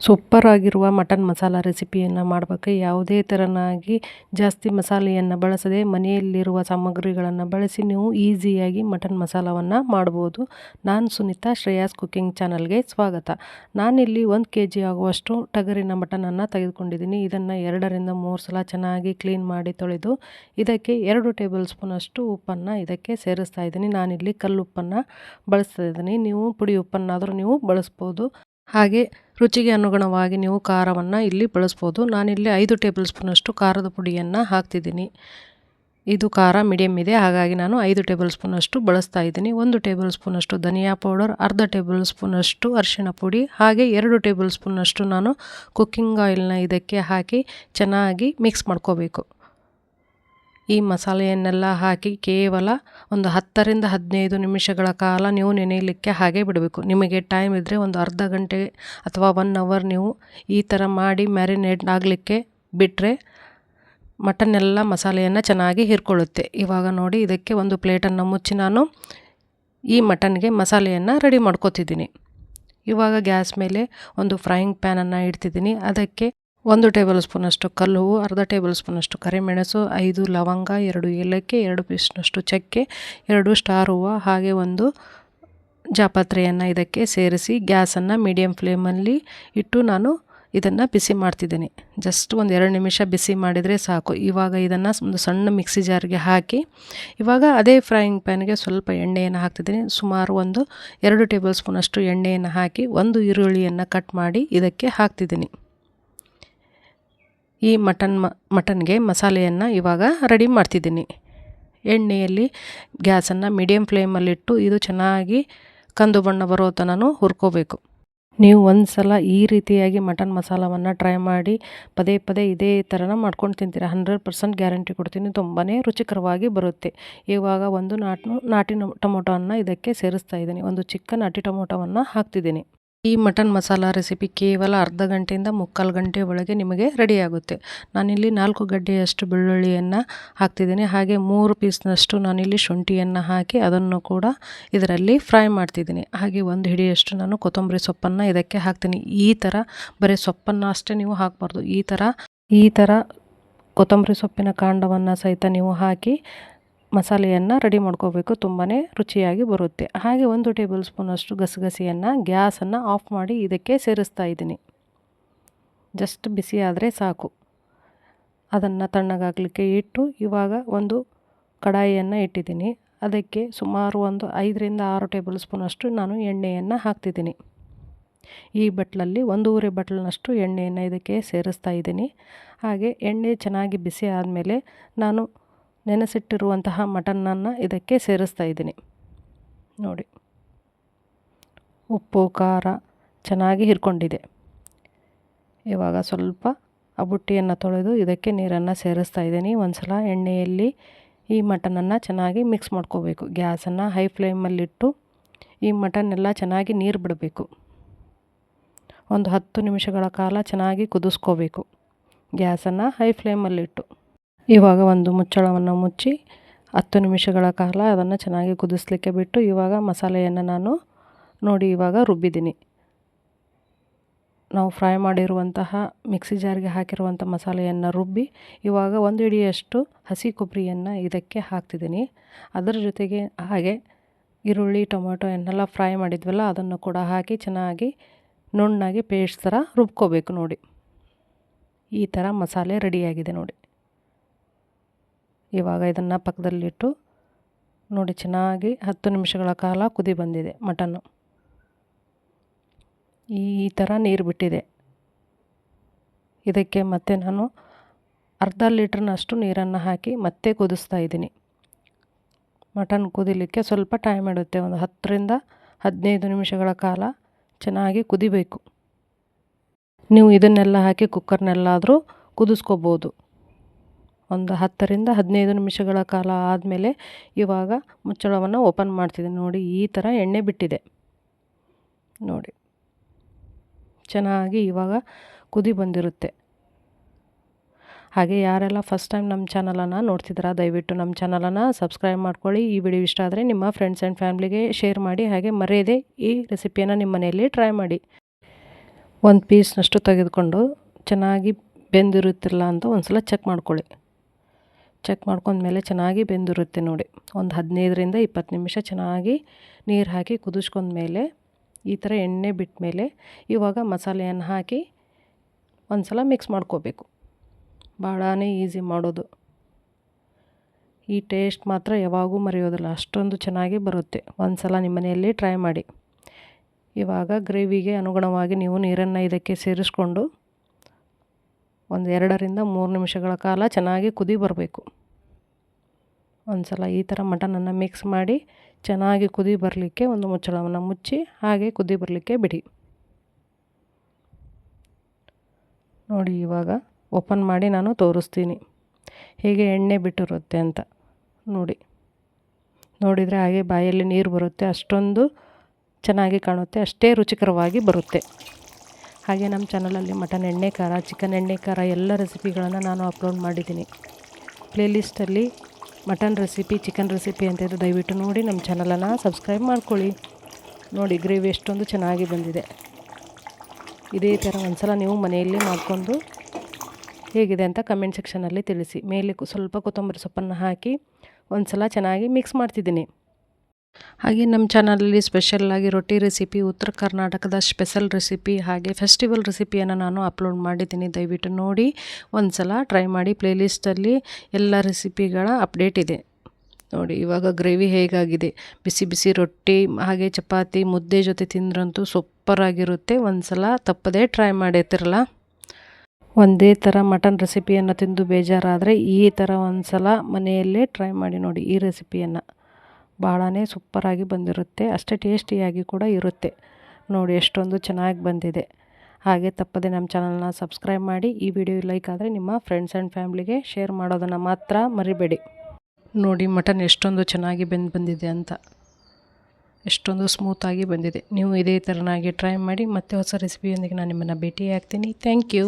Super ಆಗಿರುವ mutton masala ರೆಸಿಪಿಯನ್ನು ಮಾಡಬೇಕು. ಯಾವುದೇ ತೆರನಾಗಿ ಜಾಸ್ತಿ ಮಸಾಲೆಯನ್ನು ಬಳಸದೆ ಮನೆಯಲ್ಲಿರುವ ಸಾಮಗ್ರಿಗಳನ್ನು ಬಳಸಿ ನೀವು ಈಸಿಯಾಗಿ ಮಟನ್ ಮಸಾಲವನ್ನು ಮಾಡ್ಬೋದು. ನಾನು ಸುನೀತಾ, ಶ್ರೇಯಾಸ್ ಕುಕಿಂಗ್ ಚಾನಲ್ಗೆ ಸ್ವಾಗತ. ನಾನಿಲ್ಲಿ 1 kg ಆಗುವಷ್ಟು ಟಗರಿನ ಮಟನನ್ನು ತೆಗೆದುಕೊಂಡಿದ್ದೀನಿ. ಇದನ್ನು 2 ರಿಂದ 3 ಸಲ ಚೆನ್ನಾಗಿ ಕ್ಲೀನ್ ಮಾಡಿ ತೊಳೆದು ಇದಕ್ಕೆ 2 ಟೇಬಲ್ ಸ್ಪೂನಷ್ಟು ಉಪ್ಪನ್ನು ಇದಕ್ಕೆ ಸೇರಿಸ್ತಾ ಇದ್ದೀನಿ. ನಾನಿಲ್ಲಿ ಕಲ್ಲುಪ್ಪನ್ನು ಬಳಸ್ತಾ ಇದ್ದೀನಿ. ನೀವು ಪುಡಿ ಉಪ್ಪನ್ನಾದರೂ ನೀವು ಬಳಸ್ಬೋದು. ಹಾಗೆ ರುಚಿಗೆ ಅನುಗುಣವಾಗಿ ನೀವು ಖಾರವನ್ನು ಇಲ್ಲಿ ಬಳಸ್ಬೋದು. ನಾನಿಲ್ಲಿ 5 ಟೇಬಲ್ ಸ್ಪೂನಷ್ಟು ಖಾರದ ಪುಡಿಯನ್ನು ಹಾಕ್ತಿದ್ದೀನಿ. ಇದು ಖಾರ ಮೀಡಿಯಮ್ ಇದೆ, ಹಾಗಾಗಿ ನಾನು 5 ಟೇಬಲ್ ಸ್ಪೂನಷ್ಟು ಬಳಸ್ತಾ ಇದ್ದೀನಿ. 1 ಟೇಬಲ್ ಸ್ಪೂನಷ್ಟು ಧನಿಯಾ ಪೌಡರ್, ಅರ್ಧ ಟೇಬಲ್ ಸ್ಪೂನಷ್ಟು ಅರಿಶಿಣ ಪುಡಿ, ಹಾಗೆ 2 ಟೇಬಲ್ ಸ್ಪೂನಷ್ಟು ನಾನು ಕುಕ್ಕಿಂಗ್ ಆಯಿಲ್ನ ಇದಕ್ಕೆ ಹಾಕಿ ಚೆನ್ನಾಗಿ ಮಿಕ್ಸ್ ಮಾಡ್ಕೋಬೇಕು. ಈ ಮಸಾಲೆಯನ್ನೆಲ್ಲ ಹಾಕಿ ಕೇವಲ ಒಂದು 10 ರಿಂದ 15 ನಿಮಿಷಗಳ ಕಾಲ ನೀವು ನೆನೆಯಲಿಕ್ಕೆ ಹಾಗೆ ಬಿಡಬೇಕು. ನಿಮಗೆ ಟೈಮ್ ಇದ್ದರೆ ಒಂದು ಅರ್ಧ ಗಂಟೆ ಅಥವಾ 1 ಅವರ್ ನೀವು ಈ ಥರ ಮಾಡಿ ಮ್ಯಾರಿನೇಟ್ ಆಗಲಿಕ್ಕೆ ಬಿಟ್ಟರೆ ಮಟನ್ ಎಲ್ಲ ಮಸಾಲೆಯನ್ನು ಚೆನ್ನಾಗಿ ಹೀರ್ಕೊಳ್ಳುತ್ತೆ. ಇವಾಗ ನೋಡಿ, ಇದಕ್ಕೆ ಒಂದು ಪ್ಲೇಟನ್ನು ಮುಚ್ಚಿ ನಾನು ಈ ಮಟನ್ಗೆ ಮಸಾಲೆಯನ್ನು ರೆಡಿ ಮಾಡ್ಕೋತಿದ್ದೀನಿ. ಇವಾಗ ಗ್ಯಾಸ್ ಮೇಲೆ ಒಂದು ಫ್ರೈಯಿಂಗ್ ಪ್ಯಾನನ್ನು ಇಡ್ತಿದ್ದೀನಿ. ಅದಕ್ಕೆ 1 ಟೇಬಲ್ ಸ್ಪೂನಷ್ಟು ಕಲ್ಲುವು, ಅರ್ಧ ಟೇಬಲ್ ಸ್ಪೂನಷ್ಟು ಕರಿಮೆಣಸು, 5 ಲವಂಗ, 2 ಏಲಕ್ಕಿ, 2 ಪೀಸ್ನಷ್ಟು ಚಕ್ಕೆ, 2 ಸ್ಟಾರ್ ಹೂವು, ಹಾಗೆ 1 ಜಾಪತ್ರೆಯನ್ನು ಇದಕ್ಕೆ ಸೇರಿಸಿ ಗ್ಯಾಸನ್ನು ಮೀಡಿಯಮ್ ಫ್ಲೇಮಲ್ಲಿ ಇಟ್ಟು ನಾನು ಇದನ್ನು ಬಿಸಿ ಮಾಡ್ತಿದ್ದೀನಿ. ಜಸ್ಟ್ ಒಂದು 2 ನಿಮಿಷ ಬಿಸಿ ಮಾಡಿದರೆ ಸಾಕು. ಇವಾಗ ಇದನ್ನು ಒಂದು ಸಣ್ಣ ಮಿಕ್ಸಿ ಜಾರ್ಗೆ ಹಾಕಿ ಇವಾಗ ಅದೇ ಫ್ರೈಯಿಂಗ್ ಪ್ಯಾನ್ಗೆ ಸ್ವಲ್ಪ ಎಣ್ಣೆಯನ್ನು ಹಾಕ್ತಿದ್ದೀನಿ. ಸುಮಾರು 2 ಟೇಬಲ್ ಸ್ಪೂನಷ್ಟು ಎಣ್ಣೆಯನ್ನು ಹಾಕಿ 1 ಈರುಳ್ಳಿಯನ್ನು ಕಟ್ ಮಾಡಿ ಇದಕ್ಕೆ ಹಾಕ್ತಿದ್ದೀನಿ. ಈ ಮಟನ್ಗೆ ಮಸಾಲೆಯನ್ನು ಇವಾಗ ರೆಡಿ ಮಾಡ್ತಿದ್ದೀನಿ. ಎಣ್ಣೆಯಲ್ಲಿ ಗ್ಯಾಸನ್ನು ಮೀಡಿಯಮ್ ಫ್ಲೇಮಲ್ಲಿಟ್ಟು ಇದು ಚೆನ್ನಾಗಿ ಕಂದು ಬಣ್ಣ ಬರೋ ತನಕ ಹುರ್ಕೋಬೇಕು. ನೀವು ಒಂದು ಸಲ ಈ ರೀತಿಯಾಗಿ ಮಟನ್ ಮಸಾಲವನ್ನು ಟ್ರೈ ಮಾಡಿ ಪದೇ ಪದೇ ಇದೇ ಥರನ ಮಾಡ್ಕೊಂಡು ತಿಂತೀರ. 100% ಗ್ಯಾರಂಟಿ ಕೊಡ್ತೀನಿ, ತುಂಬಾ ರುಚಿಕರವಾಗಿ ಬರುತ್ತೆ. ಇವಾಗ ಒಂದು ನಾಟಿ ಟೊಮೊಟೊವನ್ನು ಇದಕ್ಕೆ ಸೇರಿಸ್ತಾ ಇದ್ದೀನಿ. ಒಂದು ಚಿಕ್ಕ ನಾಟಿ ಟೊಮೊಟೊವನ್ನು ಹಾಕ್ತಿದ್ದೀನಿ. ಈ ಮಟನ್ ಮಸಾಲ ರೆಸಿಪಿ ಕೇವಲ ಅರ್ಧ ಗಂಟೆಯಿಂದ 3/4 ಗಂಟೆ ಒಳಗೆ ನಿಮಗೆ ರೆಡಿಯಾಗುತ್ತೆ. ನಾನಿಲ್ಲಿ 4 ಗಡ್ಡೆಯಷ್ಟು ಬೆಳ್ಳುಳ್ಳಿಯನ್ನು ಹಾಕ್ತಿದ್ದೀನಿ. ಹಾಗೆ 3 ಪೀಸ್ನಷ್ಟು ನಾನಿಲ್ಲಿ ಶುಂಠಿಯನ್ನು ಹಾಕಿ ಅದನ್ನು ಕೂಡ ಇದರಲ್ಲಿ ಫ್ರೈ ಮಾಡ್ತಿದ್ದೀನಿ. ಹಾಗೆ 1 ಹಿಡಿಯಷ್ಟು ನಾನು ಕೊತ್ತಂಬರಿ ಸೊಪ್ಪನ್ನು ಇದಕ್ಕೆ ಹಾಕ್ತೀನಿ. ಈ ಥರ ಬರೀ ಸೊಪ್ಪನ್ನು ಅಷ್ಟೇ ನೀವು ಹಾಕಬಾರ್ದು. ಈ ಥರ ಕೊತ್ತಂಬರಿ ಸೊಪ್ಪಿನ ಕಾಂಡವನ್ನು ಸಹಿತ ನೀವು ಹಾಕಿ ಮಸಾಲೆಯನ್ನು ರೆಡಿ ಮಾಡ್ಕೋಬೇಕು. ತುಂಬಾ ರುಚಿಯಾಗಿ ಬರುತ್ತೆ. ಹಾಗೆ 1 ಟೇಬಲ್ ಸ್ಪೂನಷ್ಟು ಗಸಗಸೆಯನ್ನು ಗ್ಯಾಸನ್ನು ಆಫ್ ಮಾಡಿ ಇದಕ್ಕೆ ಸೇರಿಸ್ತಾ ಇದ್ದೀನಿ. ಜಸ್ಟ್ ಬಿಸಿ ಆದರೆ ಸಾಕು. ಅದನ್ನು ತಣ್ಣಗಾಗಲಿಕ್ಕೆ ಇಟ್ಟು ಇವಾಗ ಒಂದು ಕಡಾಯಿಯನ್ನು ಇಟ್ಟಿದ್ದೀನಿ. ಅದಕ್ಕೆ ಸುಮಾರು ಒಂದು 5 ರಿಂದ 6 ಟೇಬಲ್ ಸ್ಪೂನಷ್ಟು ನಾನು ಎಣ್ಣೆಯನ್ನು ಹಾಕ್ತಿದ್ದೀನಿ. ಈ ಬಟ್ಲಲ್ಲಿ 1.5 ಬಟ್ಲಿನಷ್ಟು ಎಣ್ಣೆಯನ್ನು ಇದಕ್ಕೆ ಸೇರಿಸ್ತಾ ಇದ್ದೀನಿ. ಹಾಗೆ ಎಣ್ಣೆ ಚೆನ್ನಾಗಿ ಬಿಸಿ ಆದಮೇಲೆ ನಾನು ನೆನೆಸಿಟ್ಟಿರುವಂತಹ ಮಟನನ್ನು ಇದಕ್ಕೆ ಸೇರಿಸ್ತಾ ಇದ್ದೀನಿ. ನೋಡಿ, ಉಪ್ಪು ಖಾರ ಚೆನ್ನಾಗಿ ಹಿರ್ಕೊಂಡಿದೆ. ಇವಾಗ ಸ್ವಲ್ಪ ಆ ಬುಟ್ಟಿಯನ್ನು ತೊಳೆದು ಇದಕ್ಕೆ ನೀರನ್ನು ಸೇರಿಸ್ತಾ ಇದ್ದೀನಿ. ಒಂದು ಸಲ ಎಣ್ಣೆಯಲ್ಲಿ ಈ ಮಟನನ್ನು ಚೆನ್ನಾಗಿ ಮಿಕ್ಸ್ ಮಾಡ್ಕೋಬೇಕು. ಗ್ಯಾಸನ್ನು ಹೈ ಫ್ಲೇಮಲ್ಲಿಟ್ಟು ಈ ಮಟನ್ ಎಲ್ಲ ಚೆನ್ನಾಗಿ ನೀರು ಬಿಡಬೇಕು. ಒಂದು 10 ನಿಮಿಷಗಳ ಕಾಲ ಚೆನ್ನಾಗಿ ಕುದಿಸ್ಕೋಬೇಕು. ಗ್ಯಾಸನ್ನು ಹೈ ಫ್ಲೇಮಲ್ಲಿಟ್ಟು ಇವಾಗ ಒಂದು ಮುಚ್ಚಳವನ್ನು ಮುಚ್ಚಿ 10 ನಿಮಿಷಗಳ ಕಾಲ ಅದನ್ನು ಚೆನ್ನಾಗಿ ಕುದಿಸ್ಲಿಕ್ಕೆ ಬಿಟ್ಟು ಇವಾಗ ಮಸಾಲೆಯನ್ನು ನಾನು ನೋಡಿ ಇವಾಗ ರುಬ್ಬಿದ್ದೀನಿ. ನಾವು ಫ್ರೈ ಮಾಡಿರುವಂತಹ ಮಿಕ್ಸಿ ಜಾರ್ಗೆ ಹಾಕಿರುವಂಥ ಮಸಾಲೆಯನ್ನು ರುಬ್ಬಿ ಇವಾಗ 1 ಹಿಡಿಯಷ್ಟು ಹಸಿ ಕೊಬ್ಬರಿಯನ್ನು ಇದಕ್ಕೆ ಹಾಕ್ತಿದ್ದೀನಿ. ಅದರ ಜೊತೆಗೆ ಹಾಗೆ ಈರುಳ್ಳಿ ಟೊಮೆಟೊ ಎನ್ನೆಲ್ಲ ಫ್ರೈ ಮಾಡಿದ್ವಲ್ಲ ಅದನ್ನು ಕೂಡ ಹಾಕಿ ಚೆನ್ನಾಗಿ ನುಣ್ಣಗೆ ಪೇಸ್ಟ್ ಥರ ರುಬ್ಕೋಬೇಕು. ನೋಡಿ, ಈ ಥರ ಮಸಾಲೆ ರೆಡಿಯಾಗಿದೆ. ನೋಡಿ, ಇವಾಗ ಇದನ್ನು ಪಕ್ಕದಲ್ಲಿಟ್ಟು ನೋಡಿ ಚೆನ್ನಾಗಿ 10 ನಿಮಿಷಗಳ ಕಾಲ ಕುದಿ ಬಂದಿದೆ. ಮಟನ್ನು ಈ ಥರ ನೀರು ಬಿಟ್ಟಿದೆ. ಇದಕ್ಕೆ ಮತ್ತೆ ನಾನು ಅರ್ಧ ಲೀಟ್ರ್ನಷ್ಟು ನೀರನ್ನು ಹಾಕಿ ಮತ್ತೆ ಕುದಿಸ್ತಾ ಇದ್ದೀನಿ. ಮಟನ್ ಕುದಿಲಿಕ್ಕೆ ಸ್ವಲ್ಪ ಟೈಮ್ ಇಡುತ್ತೆ. ಒಂದು 10 ರಿಂದ 15 ನಿಮಿಷಗಳ ಕಾಲ ಚೆನ್ನಾಗಿ ಕುದಿಬೇಕು. ನೀವು ಇದನ್ನೆಲ್ಲ ಹಾಕಿ ಕುಕ್ಕರ್ನೆಲ್ಲಾದರೂ ಕುದಿಸ್ಕೋಬೋದು. ಒಂದು 10 ರಿಂದ 15 ನಿಮಿಷಗಳ ಕಾಲ ಆದಮೇಲೆ ಇವಾಗ ಮುಚ್ಚಳವನ್ನು ಓಪನ್ ಮಾಡ್ತಿದ್ದೀನಿ. ನೋಡಿ, ಈ ಥರ ಎಣ್ಣೆ ಬಿಟ್ಟಿದೆ. ನೋಡಿ, ಚೆನ್ನಾಗಿ ಇವಾಗ ಕುದಿ ಬಂದಿರುತ್ತೆ. ಹಾಗೆ ಯಾರೆಲ್ಲ ಫಸ್ಟ್ ಟೈಮ್ ನಮ್ಮ ಚಾನಲನ್ನು ನೋಡ್ತಿದ್ದೀರಾ ದಯವಿಟ್ಟು ನಮ್ಮ ಚಾನಲನ್ನು ಸಬ್ಸ್ಕ್ರೈಬ್ ಮಾಡ್ಕೊಳ್ಳಿ. ಈ ವಿಡಿಯೋ ಇಷ್ಟ ಆದರೆ ನಿಮ್ಮ ಫ್ರೆಂಡ್ಸ್ ಆ್ಯಂಡ್ ಫ್ಯಾಮ್ಲಿಗೆ ಶೇರ್ ಮಾಡಿ. ಹಾಗೆ ಮರೆಯದೆ ಈ ರೆಸಿಪಿಯನ್ನು ನಿಮ್ಮ ಮನೆಯಲ್ಲಿ ಟ್ರೈ ಮಾಡಿ. ಒಂದು ಪೀಸ್ನಷ್ಟು ತೆಗೆದುಕೊಂಡು ಚೆನ್ನಾಗಿ ಬೆಂದಿರುತ್ತಿಲ್ಲ ಅಂತ ಒಂದು ಸಲ ಚೆಕ್ ಮಾಡ್ಕೊಳ್ಳಿ. ಚೆಕ್ ಮಾಡ್ಕೊಂಡ್ಮೇಲೆ ಚೆನ್ನಾಗಿ ಬೆಂದಿರುತ್ತೆ ನೋಡಿ. ಒಂದು 15ರಿಂದ 20 ನಿಮಿಷ ಚೆನ್ನಾಗಿ ನೀರು ಹಾಕಿ ಕುದಿಸ್ಕೊಂಡ್ಮೇಲೆ ಈ ಥರ ಎಣ್ಣೆ ಬಿಟ್ಟ ಮೇಲೆ ಇವಾಗ ಮಸಾಲೆಯನ್ನು ಹಾಕಿ ಒಂದು ಸಲ ಮಿಕ್ಸ್ ಮಾಡ್ಕೋಬೇಕು. ಭಾಳನೇ ಈಸಿ ಮಾಡೋದು. ಈ ಟೇಸ್ಟ್ ಮಾತ್ರ ಯಾವಾಗೂ ಮರೆಯೋದಿಲ್ಲ, ಅಷ್ಟೊಂದು ಚೆನ್ನಾಗಿ ಬರುತ್ತೆ. ಒಂದು ಸಲ ನಿಮ್ಮ ಮನೆಯಲ್ಲಿ ಟ್ರೈ ಮಾಡಿ. ಇವಾಗ ಗ್ರೇವಿಗೆ ಅನುಗುಣವಾಗಿ ನೀವು ನೀರನ್ನು ಇದಕ್ಕೆ ಸೇರಿಸ್ಕೊಂಡು ಒಂದು 2ರಿಂದ 3 ನಿಮಿಷಗಳ ಕಾಲ ಚೆನ್ನಾಗಿ ಕುದಿ ಬರಬೇಕು. ಒಂದು ಸಲ ಈ ಥರ ಮಟನನ್ನು ಮಿಕ್ಸ್ ಮಾಡಿ ಚೆನ್ನಾಗಿ ಕುದಿ ಬರಲಿಕ್ಕೆ ಒಂದು ಮುಚ್ಚಳವನ್ನು ಮುಚ್ಚಿ ಹಾಗೆ ಕುದಿ ಬರಲಿಕ್ಕೆ ಬಿಡಿ. ನೋಡಿ ಇವಾಗ ಓಪನ್ ಮಾಡಿ ನಾನು ತೋರಿಸ್ತೀನಿ ಹೇಗೆ ಎಣ್ಣೆ ಬಿಟ್ಟಿರುತ್ತೆ ಅಂತ. ನೋಡಿದರೆ ಹಾಗೆ ಬಾಯಲ್ಲಿ ನೀರು ಬರುತ್ತೆ, ಅಷ್ಟೊಂದು ಚೆನ್ನಾಗಿ ಕಾಣುತ್ತೆ, ಅಷ್ಟೇ ರುಚಿಕರವಾಗಿ ಬರುತ್ತೆ. ಹಾಗೆ ನಮ್ಮ ಚಾನಲಲ್ಲಿ ಮಟನ್ ಎಣ್ಣೆ ಖಾರ, ಚಿಕನ್ ಎಣ್ಣೆ ಖಾರ ಎಲ್ಲ ರೆಸಿಪಿಗಳನ್ನು ನಾನು ಅಪ್ಲೋಡ್ ಮಾಡಿದ್ದೀನಿ. ಪ್ಲೇಲಿಸ್ಟಲ್ಲಿ ಮಟನ್ ರೆಸಿಪಿ, ಚಿಕನ್ ರೆಸಿಪಿ ಅಂತ ಇದೆ, ದಯವಿಟ್ಟು ನೋಡಿ ನಮ್ಮ ಚಾನಲನ್ನು ಸಬ್ಸ್ಕ್ರೈಬ್ ಮಾಡ್ಕೊಳ್ಳಿ. ನೋಡಿ ಗ್ರೇವಿ ಎಷ್ಟೊಂದು ಚೆನ್ನಾಗಿ ಬಂದಿದೆ. ಇದೇ ಥರ ಒಂದು ಸಲ ನೀವು ಮನೆಯಲ್ಲಿ ಮಾಡಿಕೊಂಡು ಹೇಗಿದೆ ಅಂತ ಕಮೆಂಟ್ ಸೆಕ್ಷನಲ್ಲಿ ತಿಳಿಸಿ. ಮೇಲೆ ಸ್ವಲ್ಪ ಕೊತ್ತಂಬರಿ ಸೊಪ್ಪನ್ನು ಹಾಕಿ ಒಂದು ಸಲ ಚೆನ್ನಾಗಿ ಮಿಕ್ಸ್ ಮಾಡ್ತಿದ್ದೀನಿ. ಹಾಗೆ ನಮ್ಮ ಚಾನಲಲ್ಲಿ ಸ್ಪೆಷಲ್ಲಾಗಿ ರೊಟ್ಟಿ ರೆಸಿಪಿ, ಉತ್ತರ ಕರ್ನಾಟಕದ ಸ್ಪೆಷಲ್ ರೆಸಿಪಿ ಹಾಗೆ ಫೆಸ್ಟಿವಲ್ ರೆಸಿಪಿಯನ್ನು ನಾನು ಅಪ್ಲೋಡ್ ಮಾಡಿದ್ದೀನಿ. ದಯವಿಟ್ಟು ನೋಡಿ ಒಂದು ಸಲ ಟ್ರೈ ಮಾಡಿ. ಪ್ಲೇಲಿಸ್ಟಲ್ಲಿ ಎಲ್ಲ ರೆಸಿಪಿಗಳ ಅಪ್ಡೇಟ್ ಇದೆ. ನೋಡಿ ಇವಾಗ ಗ್ರೇವಿ ಹೇಗಾಗಿದೆ. ಬಿಸಿ ಬಿಸಿ ರೊಟ್ಟಿ ಹಾಗೆ ಚಪಾತಿ ಮುದ್ದೆ ಜೊತೆ ತಿಂದ್ರಂತೂ ಸೂಪರಾಗಿರುತ್ತೆ. ಒಂದು ಸಲ ತಪ್ಪದೇ ಟ್ರೈ ಮಾಡಿರ್ತಿರಲ್ಲ. ಒಂದೇ ಥರ ಮಟನ್ ರೆಸಿಪಿಯನ್ನು ತಿಂದು ಬೇಜಾರಾದರೆ ಈ ಥರ ಒಂದು ಸಲ ಮನೆಯಲ್ಲೇ ಟ್ರೈ ಮಾಡಿ ನೋಡಿ. ಈ ರೆಸಿಪಿಯನ್ನು ಭಾಳನೇ ಸೂಪರಾಗಿ ಬಂದಿರುತ್ತೆ, ಅಷ್ಟೇ ಟೇಸ್ಟಿಯಾಗಿ ಕೂಡ ಇರುತ್ತೆ. ನೋಡಿ ಎಷ್ಟೊಂದು ಚೆನ್ನಾಗಿ ಬಂದಿದೆ. ಹಾಗೆ ತಪ್ಪದೆ ನಮ್ಮ ಚಾನಲ್ನ ಸಬ್ಸ್ಕ್ರೈಬ್ ಮಾಡಿ. ಈ ವಿಡಿಯೋ ಲೈಕ್ ಆದರೆ ನಿಮ್ಮ ಫ್ರೆಂಡ್ಸ್ ಆ್ಯಂಡ್ ಫ್ಯಾಮ್ಲಿಗೆ ಶೇರ್ ಮಾಡೋದನ್ನು ಮಾತ್ರ ಮರಿಬೇಡಿ. ನೋಡಿ ಮಟನ್ ಎಷ್ಟೊಂದು ಚೆನ್ನಾಗಿ ಬಂದಿದೆ ಅಂತ, ಎಷ್ಟೊಂದು ಸ್ಮೂತಾಗಿ ಬಂದಿದೆ. ನೀವು ಇದೇ ಥರನಾಗಿ ಟ್ರೈ ಮಾಡಿ. ಮತ್ತೆ ಹೊಸ ರೆಸಿಪಿಯೊಂದಿಗೆ ನಾನು ನಿಮ್ಮನ್ನು ಭೇಟಿ ಆಗ್ತೀನಿ. Thank you.